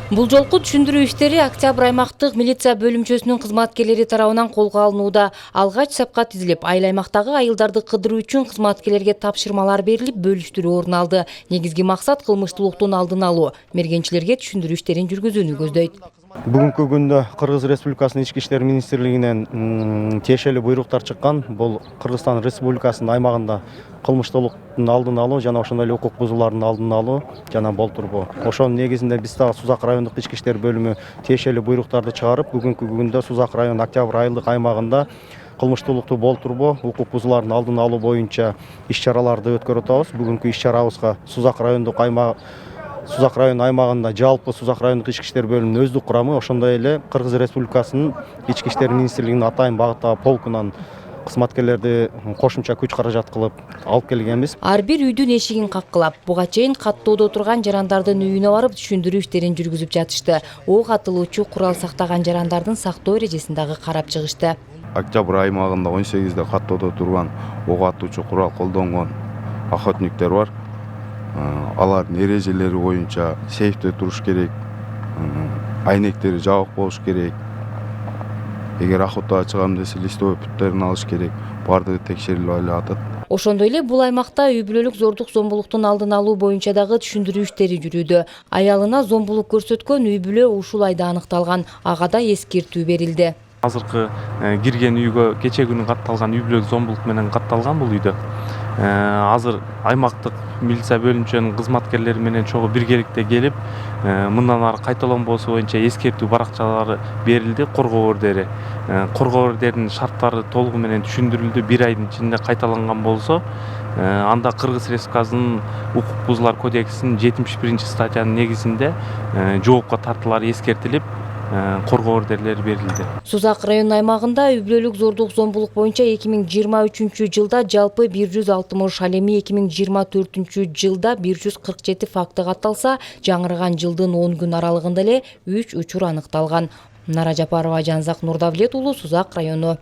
Бул жолку түшүндүрүү иштери Октябрь аймактык милиция бөлүмчөсүнүн кызматкерлери тарабынан колго алынууда. Алгач сапка тизилип, айыл аймактагы айылдарды кыдыруу үчүн кызматкерлерге тапшырмалар берилип, бөлүштүрүү орун алды. Негизги максат кылмыштуулуктун алдын алуу, мергенчилерге түшүндүрүү иштерин жүргүзүүнү көздөйт. Бүгүнкү күндө Кыргыз Республикасынын Ички иштер министрлигинен тиешелүү буйруктар чыккан. Бул Кыргызстан Республикасынын аймагында кылмыштуулуктун алдын алуу жана ошондой эле укук бузуулардын алдын алуу жана болтурбоо. Ошонун негизинде биз дагы Сузак райондук ички иштер бөлүмү тиешелүү буйруктарды чыгарып, бүгүнкү күндө Сузак район Октябрь айылдык аймагында кылмыштуулукту болтурбоо, укук бузуулардын алдын алуу боюнча иш-чараларды өткөрүп атабыз. Бүгүнкү иш-чарабызга Сузак район аймагында жалпы Сузак райондук ички иштер бөлүмүнүн өздүк курамы, ошондой эле Кыргыз Республикасынын Ички иштер министрлигинин Атайын багыттагы полкунан кызматкерлерди кошумча күч каражат кылып алып келгенбиз. Ар бир үйдүн эшигин каккылап, буга чейин каттоодо турган жарандардын үйүнө барып түшүндүрүү иштерин жүргүзүп жатышты. Ок атылуучу курал сактаган жарандардын сактоо эрежесин дагы карап чыгышты. Октябрь аймагында 18 каттоодо турган ок атуучу курал колдонгон охотниктер бар. Алардын эрежелери боюнча сейфте туруш керек, айнектери жабык болуш керек. Эгер охотага чыгам десе, листовой путтерин алыш керек. Бардыгы текшерилип эле атат. Ошондой эле бул аймакта үй бүлөлүк зордук зомбулуктун алдын алуу боюнча дагы түшүндүрүү иштери жүрүүдө. Аялына зомбулук көрсөткөн үй бүлө ушул айда аныкталган. Ага да эскертүү берилди. Азыркы кирген үйгө кече күнү катталган үй бүлөлүк зомбулук менен катталган бул үйдө. Азыр аймактык милиция бөлүмчөнүн кызматкерлери менен чогуу биргеликте келип, мындан ары кайталанбоосу боюнча эскертүү баракчалары берилди, коргоо ордери. Коргоо ордеринин шарттары толугу менен түшүндүрүлдү. 1 айдын ичинде кайталанган болсо, анда Кыргыз Республикасынын укук бузуулар кодексинин 71-статьянын негизинде жоопко тартылары эскертилип, коргоо ордерлери берилди. Сузак район аймагында үй бүлөлүк зордук зомбулук боюнча 2023 жылда жалпы 160, ал эми 2024 жылда 147 факты катталса, жаңыраган жылдын 10 күн аралыгында эле 3 учур аныкталган. Нара Жапарова, Жанзак Нурдавлет уулу, Сузак району.